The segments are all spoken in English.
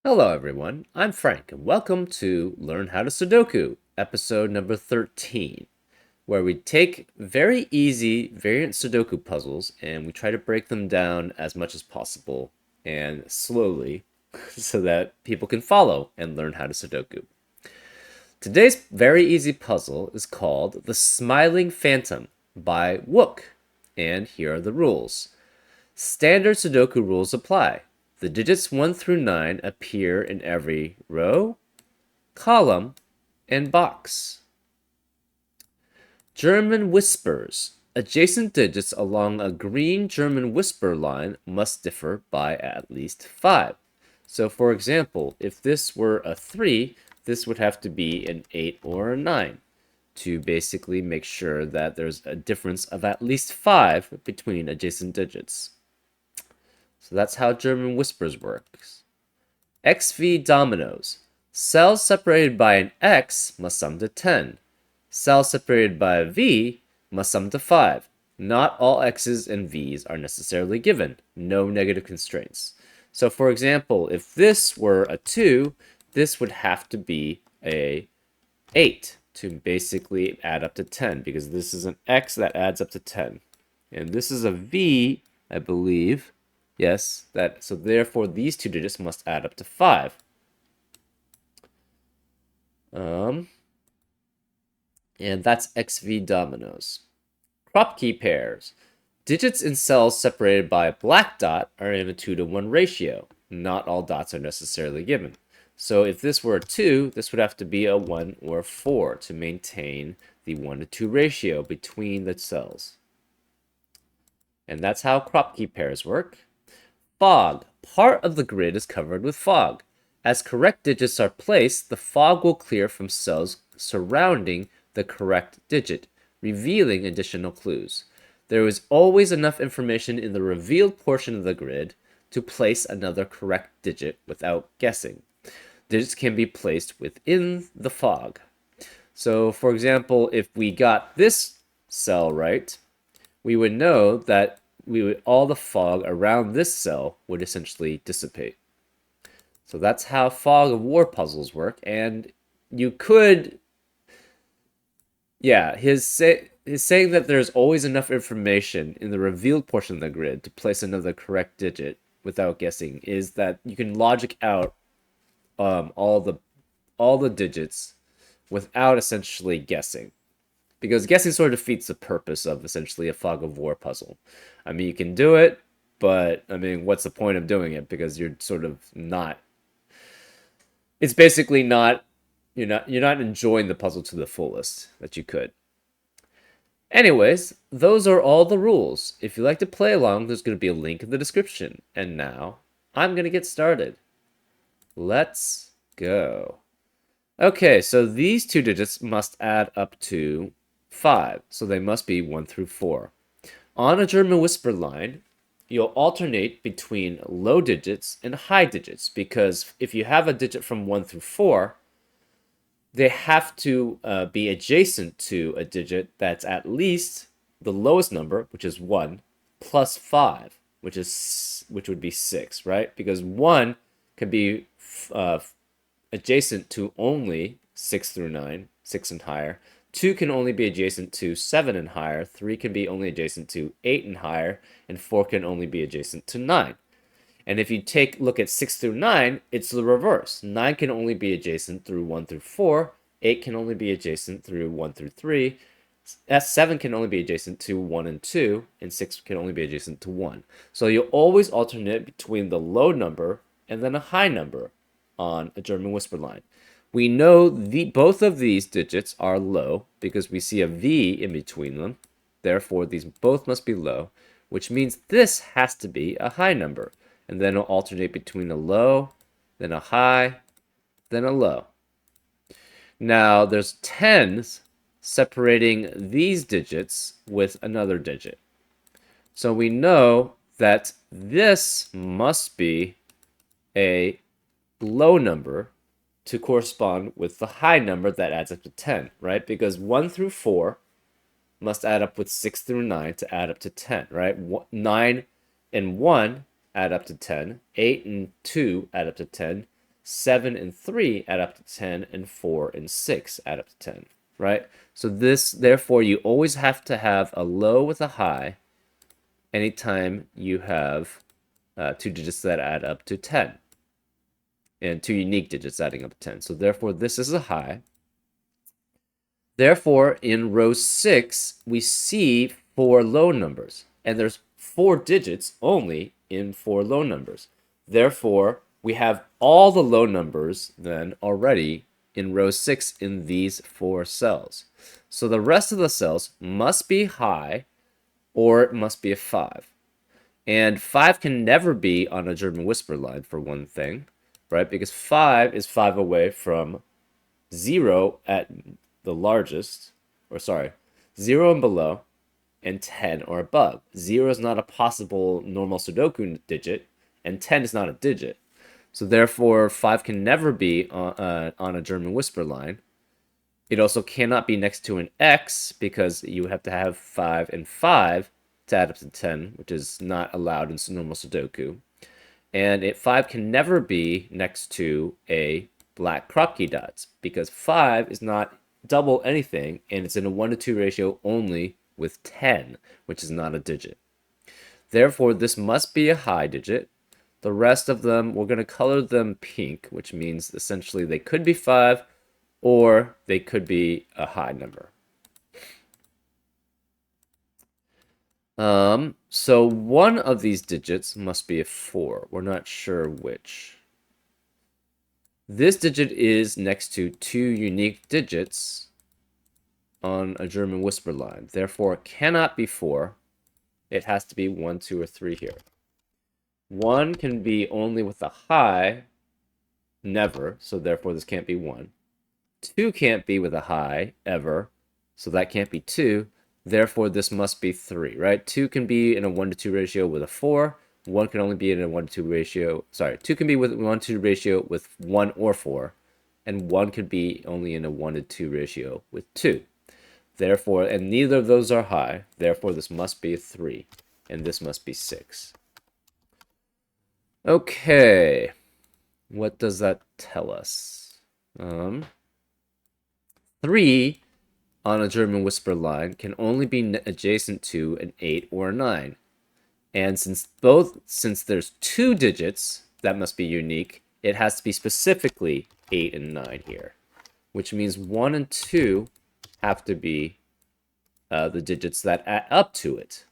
Hello, everyone. I'm Frank, and welcome to Learn How to Sudoku, episode number 13, where we take very easy variant Sudoku puzzles and we try to break them down as much as possible and slowly so that people can follow and learn how to Sudoku. Today's very easy puzzle is called The Smiling Phantom by Wook, and here are the rules. Standard Sudoku rules apply. The digits 1 through 9 appear in every row, column, and box. German whispers. Adjacent digits along a green German whisper line must differ by at least 5. So, for example, if this were a 3, this would have to be an 8 or a 9 to basically make sure that there's a difference of at least 5 between adjacent digits. So that's how German whispers works. XV dominoes. Cells separated by an X must sum to 10. Cells separated by a V must sum to 5. Not all X's and V's are necessarily given. No negative constraints. So for example, if this were a 2, this would have to be a 8 to basically add up to 10 because this is an X that adds up to 10. And this is a V, I believe. Yes, so therefore these two digits must add up to 5. And that's XV dominoes. Kropke pairs. Digits in cells separated by a black dot are in a 2 to 1 ratio. Not all dots are necessarily given. So if this were a 2, this would have to be a 1 or a 4 to maintain the 1 to 2 ratio between the cells. And that's how Kropke pairs work. Fog. Part of the grid is covered with fog. As correct digits are placed, the fog will clear from cells surrounding the correct digit, revealing additional clues. There is always enough information in the revealed portion of the grid to place another correct digit without guessing. Digits can be placed within the fog. So, for example, if we got this cell right, we would know that all the fog around this cell would essentially dissipate. So that's how fog of war puzzles work, and you could, yeah, his saying that there's always enough information in the revealed portion of the grid to place another correct digit without guessing is that you can logic out all the digits without essentially guessing. Because guessing sort of defeats the purpose of essentially a fog of war puzzle. I mean, you can do it, but I mean, what's the point of doing it? Because you're sort of not. It's basically not. You're not enjoying the puzzle to the fullest that you could. Anyways, those are all the rules. If you like to play along, there's going to be a link in the description. And now, I'm going to get started. Let's go. Okay, so these two digits must add up to 5, so they must be 1 through 4. On a German whisper line, you'll alternate between low digits and high digits because if you have a digit from 1 through 4, they have to be adjacent to a digit that's at least the lowest number, which is 1, plus 5, which would be 6, right? Because 1 can be adjacent to only 6 through 9, 6 and higher. 2 can only be adjacent to 7 and higher. 3 can be only adjacent to 8 and higher. And 4 can only be adjacent to 9. And if you look at 6 through 9, it's the reverse. 9 can only be adjacent through 1 through 4. 8 can only be adjacent through 1 through 3. 7 can only be adjacent to 1 and 2. And 6 can only be adjacent to 1. So you'll always alternate between the low number and then a high number on a German whisper line. We know both of these digits are low because we see a V in between them. Therefore, these both must be low, which means this has to be a high number. And then it'll alternate between a low, then a high, then a low. Now, there's tens separating these digits with another digit. So we know that this must be a low number to correspond with the high number that adds up to 10, right? Because 1 through 4 must add up with 6 through 9 to add up to 10, right? 9 and 1 add up to 10. 8 and 2 add up to 10. 7 and 3 add up to 10, and 4 and 6 add up to 10, right? So this, therefore, you always have to have a low with a high anytime you have two digits that add up to 10, and two unique digits adding up to 10. So therefore, this is a high. Therefore, in row 6, we see 4 low numbers, and there's 4 digits only in 4 low numbers. Therefore, we have all the low numbers then already in row 6 in these 4 cells. So the rest of the cells must be high, or it must be a 5. And 5 can never be on a German whisper line, for one thing, right? Because 5 is 5 away from 0 at the largest, or sorry, 0 and below, and 10 or above. 0 is not a possible normal Sudoku digit, and 10 is not a digit. So therefore, 5 can never be on a German whisper line. It also cannot be next to an X, because you have to have 5 and 5 to add up to 10, which is not allowed in normal Sudoku. And 5 can never be next to a black crop key dots, because 5 is not double anything, and it's in a 1 to 2 ratio only with 10, which is not a digit. Therefore, this must be a high digit. The rest of them, we're going to color them pink, which means essentially they could be 5, or they could be a high number. So one of these digits must be a 4. We're not sure which. This digit is next to 2 unique digits on a German whisper line. Therefore, it cannot be 4. It has to be 1, 2, or 3 here. 1 can be only with a high, never, so therefore this can't be 1. 2 can't be with a high, ever, so that can't be 2. Therefore, this must be 3, right? 2 can be in a 1 to 2 ratio with a 4. 1 can only be in a 1 to 2 ratio. Sorry, 2 can be with 1 to 2 ratio with 1 or 4. And 1 could be only in a 1 to 2 ratio with 2. Therefore, and neither of those are high. Therefore, this must be a 3. And this must be 6. Okay. What does that tell us? 3 on a German whisper line can only be adjacent to an 8 or a 9. And since there's 2 digits that must be unique, it has to be specifically 8 and 9 here, which means 1 and 2 have to be the digits that add up to it.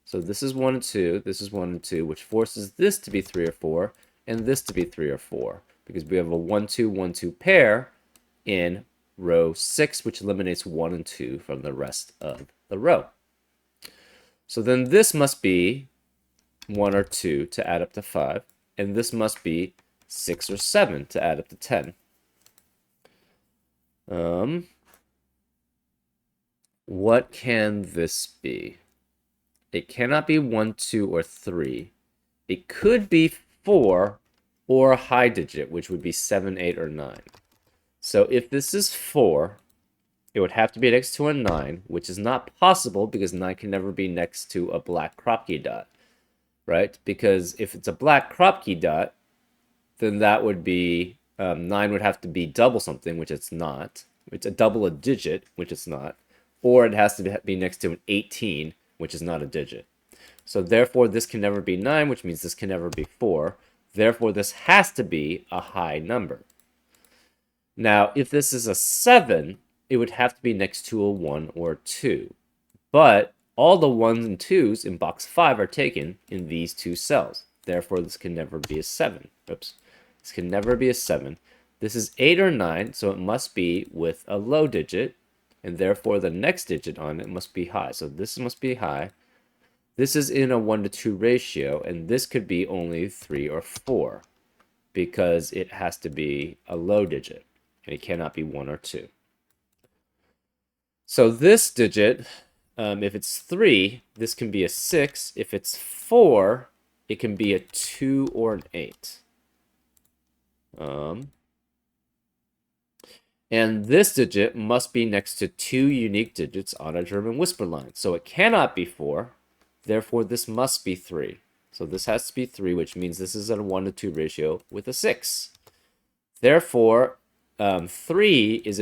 So this is 1 and 2, this is 1 and 2, which forces this to be 3 or 4, and this to be 3 or 4, because we have a 1, 2, 1, 2 pair in row 6, which eliminates 1 and 2 from the rest of the row. So then this must be 1 or 2 to add up to 5, and this must be 6 or 7 to add up to 10. What can this be? It cannot be 1, 2, or 3. It could be 4 or a high digit, which would be 7, 8, or 9. So if this is 4, it would have to be next to a 9, which is not possible because 9 can never be next to a black crop key dot, right? Because if it's a black crop key dot, then that would be, 9 would have to be double something, which it's not. It's a double a digit, which it's not. Or it has to be next to an 18, which is not a digit. So therefore, this can never be 9, which means this can never be 4. Therefore, this has to be a high number. Now, if this is a 7, it would have to be next to a 1 or a 2. But all the 1s and 2s in box 5 are taken in these 2 cells. Therefore, this can never be a 7. Oops. This can never be a 7. This is 8 or 9, so it must be with a low digit. And therefore, the next digit on it must be high. So this must be high. This is in a 1 to 2 ratio, and this could be only 3 or 4. Because it has to be a low digit. And it cannot be 1 or 2. So this digit, if it's 3, this can be a 6. If it's 4, it can be a 2 or an 8. And this digit must be next to 2 unique digits on a German whisper line. So it cannot be 4. Therefore, this must be 3. So this has to be 3, which means this is a 1 to 2 ratio with a 6. Therefore, 3 is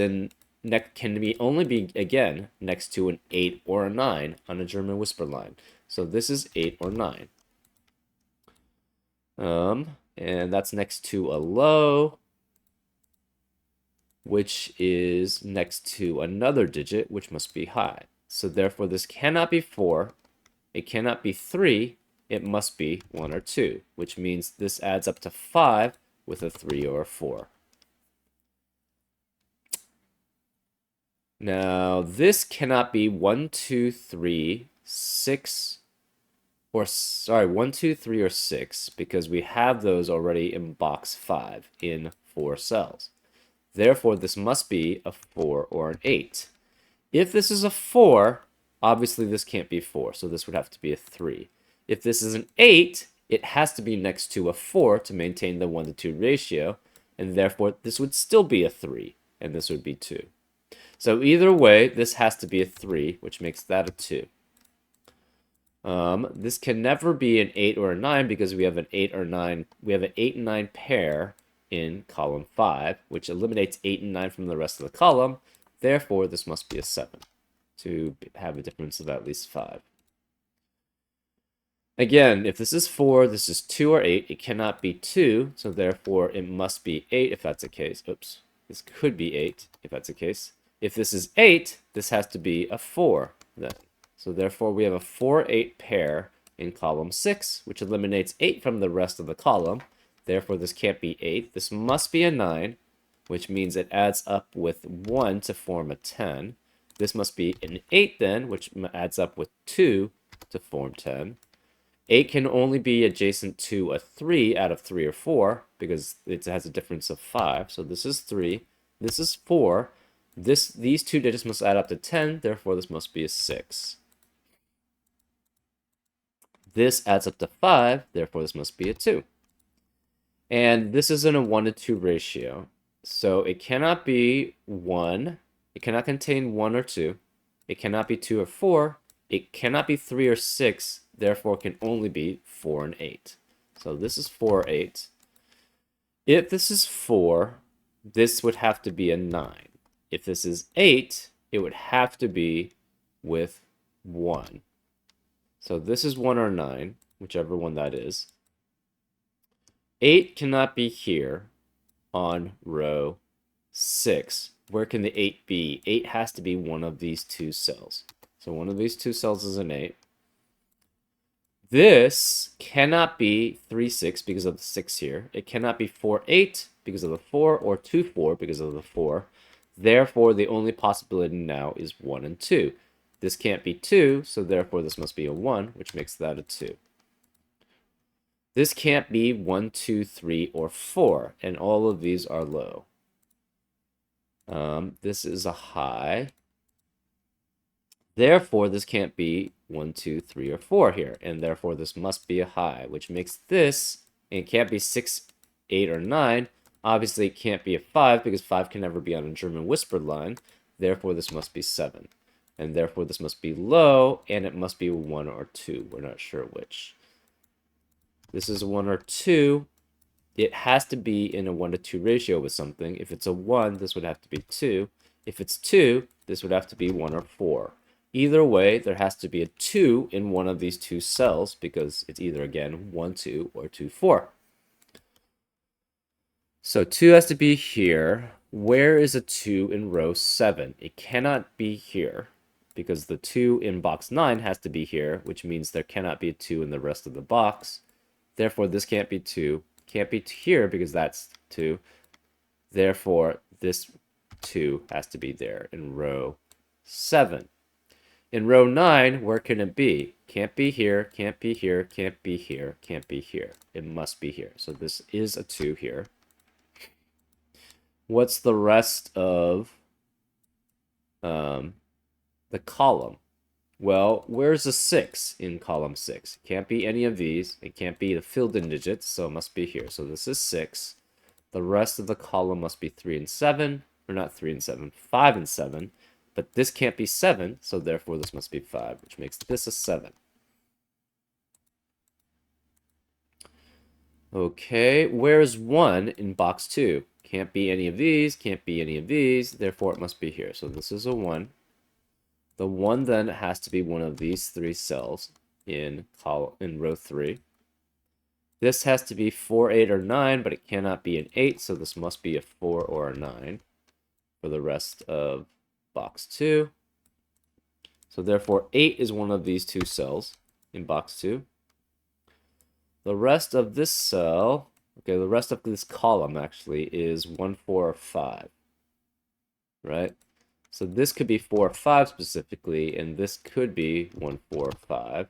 can be only be again next to an 8 or a 9 on a German whisper line. So this is 8 or 9. And that's next to a low, which is next to another digit, which must be high. So therefore, this cannot be 4, it cannot be 3, it must be 1 or 2, which means this adds up to 5 with a 3 or a 4. Now, this cannot be 1, 2, 3, 6, or sorry, 1, 2, 3, or 6, because we have those already in box 5 in 4 cells. Therefore, this must be a 4 or an 8. If this is a 4, obviously this can't be 4, so this would have to be a 3. If this is an 8, it has to be next to a 4 to maintain the 1 to 2 ratio, and therefore this would still be a 3, and this would be 2. So either way, this has to be a 3, which makes that a 2. This can never be an 8 or a 9 because we have an 8 or 9. We have an 8 and 9 pair in column 5, which eliminates 8 and 9 from the rest of the column. Therefore, this must be a 7 to have a difference of at least 5. Again, if this is 4, this is 2 or 8. It cannot be 2, so therefore it must be 8 if that's the case. Oops. This could be 8 if that's the case. If this is 8, this has to be a 4 then. So therefore we have a 4-8 pair in column 6, which eliminates 8 from the rest of the column. Therefore this can't be 8. This must be a 9, which means it adds up with 1 to form a 10. This must be an 8 then, which adds up with 2 to form 10. 8 can only be adjacent to a 3 out of 3 or 4 because it has a difference of 5. So this is 3, this is 4. These two digits must add up to 10, therefore this must be a 6. This adds up to 5, therefore this must be a 2. And this is in a 1 to 2 ratio. So it cannot be 1, it cannot contain 1 or 2, it cannot be 2 or 4, it cannot be 3 or 6, therefore it can only be 4 and 8. So this is 4 or 8. If this is 4, this would have to be a 9. If this is 8, it would have to be with 1. So this is 1 or 9, whichever one that is. 8 cannot be here on row 6. Where can the 8 be? 8 has to be one of these two cells. So one of these two cells is an 8. This cannot be 3, 6 because of the 6 here. It cannot be 4, 8 because of the 4, or 2, 4 because of the 4. Therefore, the only possibility now is 1 and 2. This can't be 2, so therefore this must be a 1, which makes that a 2. This can't be 1, 2, 3, or 4, and all of these are low. This is a high. Therefore, this can't be 1, 2, 3, or 4 here, and therefore this must be a high, which makes this, and it can't be 6, 8, or 9. Obviously, it can't be a 5 because 5 can never be on a German whispered line. Therefore, this must be 7. And therefore, this must be low, and it must be 1 or 2. We're not sure which. This is 1 or 2. It has to be in a 1 to 2 ratio with something. If it's a 1, this would have to be 2. If it's 2, this would have to be 1 or 4. Either way, there has to be a 2 in one of these two cells because it's either, again, 1, 2, or 2, 4. So 2 has to be here. Where is a 2 in row 7? It cannot be here because the 2 in box 9 has to be here, which means there cannot be a 2 in the rest of the box. Therefore, this can't be 2. Can't be here because that's 2. Therefore, this 2 has to be there in row 7. In row 9, where can it be? Can't be here, can't be here, can't be here, can't be here. It must be here. So this is a 2 here. What's the rest of the column? Well, where's a 6 in column 6? It can't be any of these. It can't be the filled-in digits, so it must be here. So this is 6. The rest of the column must be 3 and 7. Or not 3 and 7, 5 and 7. But this can't be 7, so therefore this must be 5, which makes this a 7. Okay, where's 1 in box 2? Can't be any of these, can't be any of these, therefore it must be here. So this is a 1. The 1 then has to be one of these 3 cells in row 3. This has to be 4, 8, or 9, but it cannot be an 8, so this must be a 4 or a 9 for the rest of box 2. So therefore 8 is one of these 2 cells in box 2. The rest of this cell, okay, the rest of this column actually is 1, 4, or 5, right? So this could be 4 or 5 specifically, and this could be 1, 4, or 5.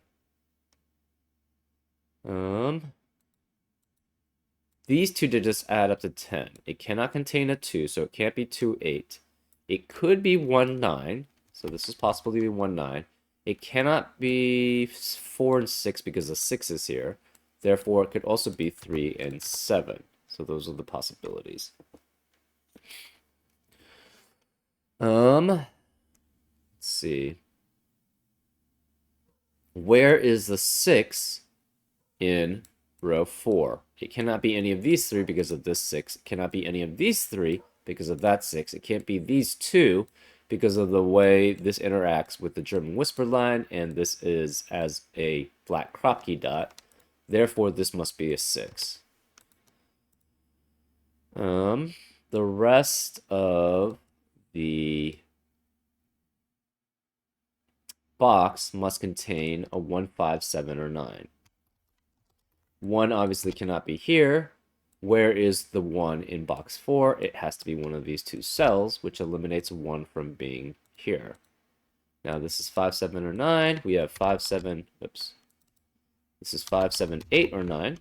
These 2 digits add up to 10. It cannot contain a 2, so it can't be 2, 8. It could be 1, 9, so this is possible to be 1, 9. It cannot be 4 and 6 because the 6 is here. Therefore, it could also be 3 and 7. So those are the possibilities. Let's see. Where is the 6 in row 4? It cannot be any of these 3 because of this 6. It cannot be any of these 3 because of that 6. It can't be these 2 because of the way this interacts with the German whisper line, and this is as a flat Kropke dot. Therefore, this must be a 6. The rest of the box must contain a 1, 5, 7, or 9. 1 obviously cannot be here. Where is the 1 in box 4? It has to be one of these 2 cells, which eliminates 1 from being here. Now this is 5, 7, or 9. We have 5, 7, oops. This is 5, 7, 8, or 9.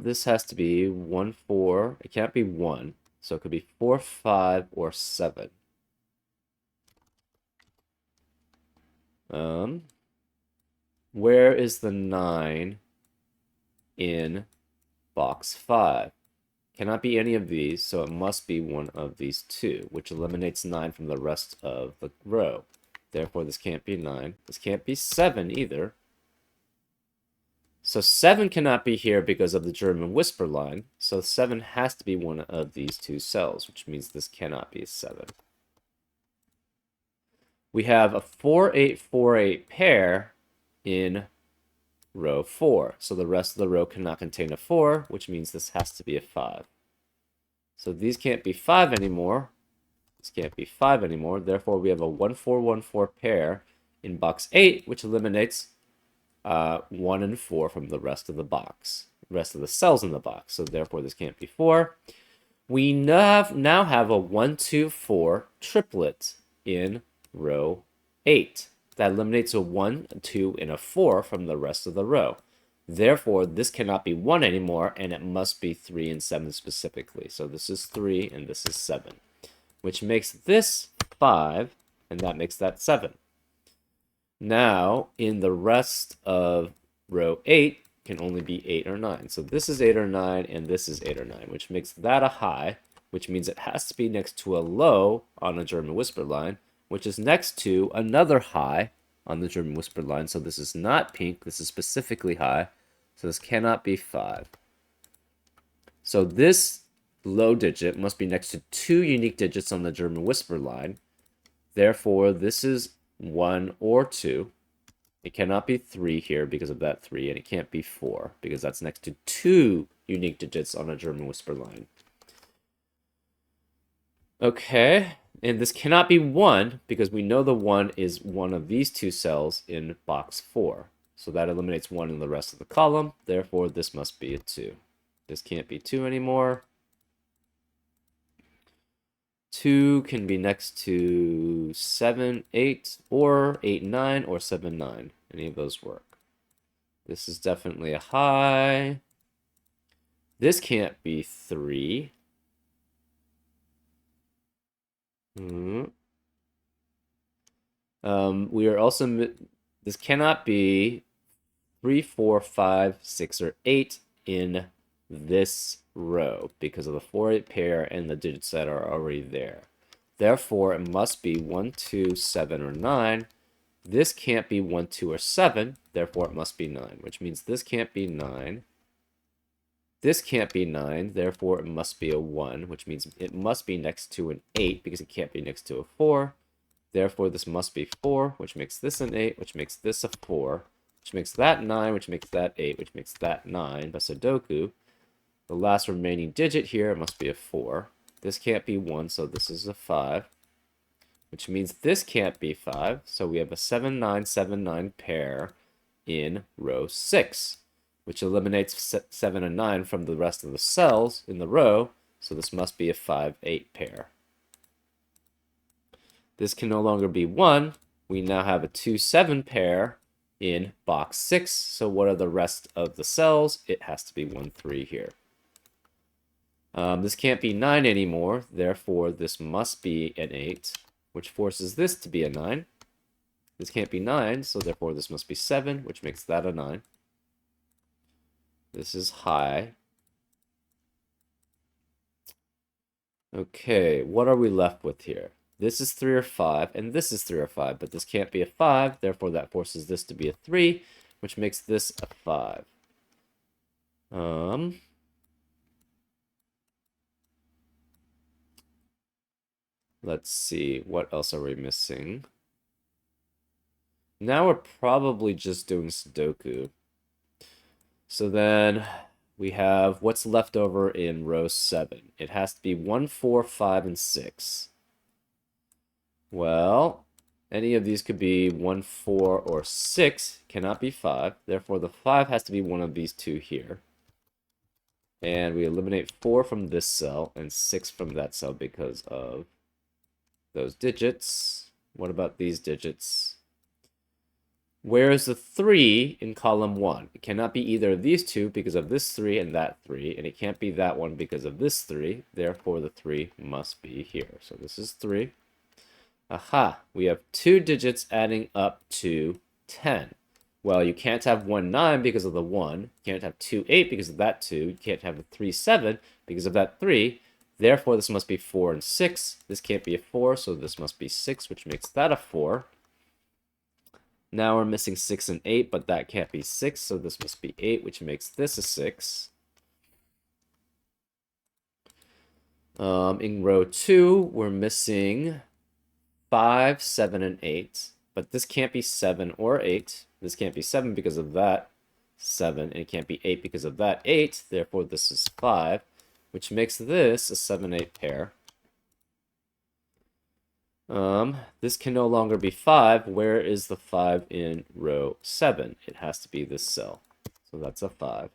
This has to be 1, 4. It can't be 1. So it could be 4, 5, or 7. Where is the 9 in box 5? Cannot be any of these, so it must be one of these 2, which eliminates 9 from the rest of the row. Therefore, this can't be 9. This can't be 7 either. So 7 cannot be here because of the German whisper line. So 7 has to be one of these 2 cells, which means this cannot be a 7. We have a 4, 8, 4, 8 pair in row 4. So the rest of the row cannot contain a 4, which means this has to be a 5. So these can't be 5 anymore. This can't be 5 anymore. Therefore, we have a 1, 4, 1, 4 pair in box 8, which eliminates 1 and 4 from the rest of the box, rest of the cells in the box. So therefore, this can't be 4. We now have a 1, 2, 4 triplet in row 8. That eliminates a 1, a 2, and a 4 from the rest of the row. Therefore, this cannot be 1 anymore, and it must be 3 and 7 specifically. So this is 3, and this is 7, which makes this 5, and that makes that 7. Now, in the rest of row 8, can only be 8 or 9. So this is 8 or 9, and this is 8 or 9, which makes that a high, which means it has to be next to a low on a German whisper line, which is next to another high on the German whisper line. So this is not pink, this is specifically high. So this cannot be 5. So this low digit must be next to 2 unique digits on the German whisper line. Therefore, this is 1 or 2. It cannot be 3 here because of that 3, and it can't be 4 because that's next to 2 unique digits on a German whisper line. Okay, and this cannot be 1 because we know the 1 is one of these 2 cells in box 4. So that eliminates 1 in the rest of the column. Therefore, this must be a 2. This can't be 2 anymore. 2 can be next to 7, 8, or 8, 9, or 7, 9. Any of those work. This is definitely a high. This can't be 3. We are also... This cannot be 3, 4, 5, 6, or 8 in this row because of the 4, 8 pair and the digits that are already there. Therefore, it must be 1, 2, 7, or 9, This can't be 1, 2, or 7, therefore it must be 9, which means this can't be 9. This can't be 9, therefore it must be a 1, which means it must be next to an 8 because it can't be next to a 4. Therefore, this must be 4, which makes this an 8, which makes this a 4, which makes that 9, which makes that 8, which makes that 9. By Sudoku, the last remaining digit here must be a 4. This can't be 1, so this is a 5, which means this can't be 5. So we have a 7, 9, 7, 9 pair in row 6, which eliminates 7 and 9 from the rest of the cells in the row. So this must be a 5, 8 pair. This can no longer be 1. We now have a 2, 7 pair in box 6. So what are the rest of the cells? It has to be 1, 3 here. This can't be 9 anymore. Therefore, this must be an 8, which forces this to be a 9. This can't be 9, so therefore this must be 7, which makes that a 9. This is high. Okay, what are we left with here? This is 3 or 5, and this is 3 or 5, but this can't be a 5, therefore that forces this to be a 3, which makes this a 5. Let's see, what else are we missing? Now we're probably just doing Sudoku. So then we have what's left over in row 7. It has to be 1, 4, 5, and 6. Well, any of these could be 1, 4, or 6. Cannot be 5. Therefore, the 5 has to be one of these two here. And we eliminate 4 from this cell and 6 from that cell because of those digits. What about these digits? Where is the 3 in column 1? It cannot be either of these two because of this 3 and that 3, and it can't be that one because of this 3. Therefore, the 3 must be here. So this is 3. Aha, we have 2 digits adding up to 10. Well, you can't have 1, 9 because of the 1. You can't have 2, 8 because of that 2. You can't have a 3, 7 because of that 3. Therefore, this must be 4 and 6. This can't be a 4, so this must be 6, which makes that a 4. Now we're missing 6 and 8, but that can't be 6, so this must be 8, which makes this a 6. In row 2, we're missing 5, 7, and 8, but this can't be 7 or 8. This can't be 7 because of that 7, and it can't be 8 because of that 8. Therefore, this is 5, which makes this a 7, 8 pair. This can no longer be 5. Where is the 5 in row 7? It has to be this cell. So that's a 5.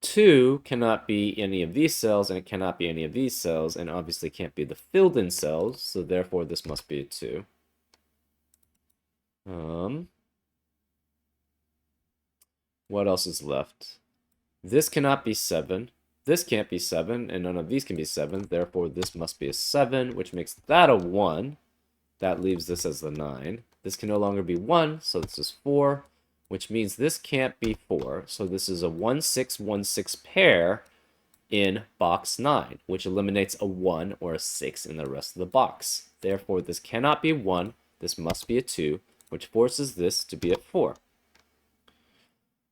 2 cannot be any of these cells, and it cannot be any of these cells, and obviously can't be the filled-in cells, so therefore this must be a 2. What else is left? This cannot be 7. This can't be 7, and none of these can be 7. Therefore, this must be a 7, which makes that a 1. That leaves this as the 9. This can no longer be 1, so this is 4, which means this can't be 4. So this is a 1, 6, 1, 6 pair in box 9, which eliminates a 1 or a 6 in the rest of the box. Therefore, this cannot be 1. This must be a 2, which forces this to be a 4.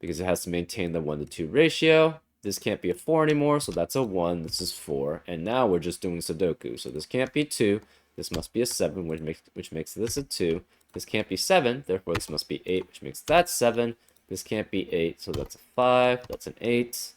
Because it has to maintain the 1 to 2 ratio. This can't be a 4 anymore, so that's a 1. This is 4. And now we're just doing Sudoku. So this can't be 2. This must be a 7, which makes this a 2. This can't be 7. Therefore, this must be 8, which makes that 7. This can't be 8, so that's a 5. That's an 8.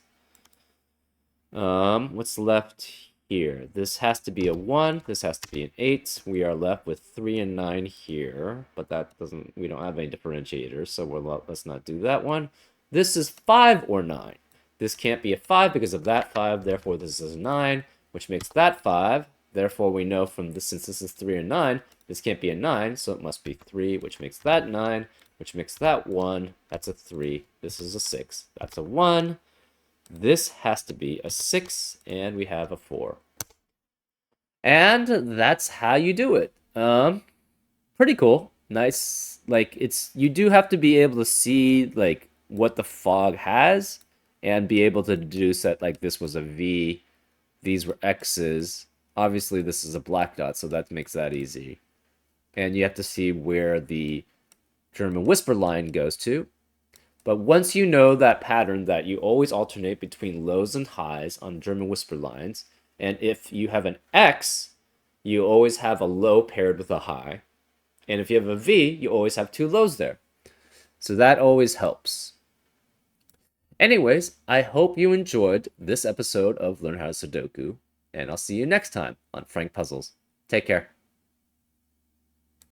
What's left here? This has to be a 1. This has to be an 8. We are left with 3 and 9 here. But that doesn't... we don't have any differentiators, so let's not do that one. This is 5 or 9. This can't be a 5 because of that 5, therefore this is a 9, which makes that 5. Therefore, we know from this, since this is 3 or 9, this can't be a 9, so it must be 3, which makes that 9, which makes that 1. That's a 3. This is a 6. That's a 1. This has to be a 6, and we have a 4. And that's how you do it. Pretty cool. Nice. Like, you do have to be able to see, like, what the fog has, and be able to deduce that, like, this was a V, these were X's. Obviously, this is a black dot, so that makes that easy. and you have to see where the German whisper line goes to. But once you know that pattern that you always alternate between lows and highs on German whisper lines, and if you have an X, you always have a low paired with a high. And if you have a V, you always have two lows there. So that always helps. Anyways, I hope you enjoyed this episode of Learn How to Sudoku, and I'll see you next time on Frank Puzzles. Take care.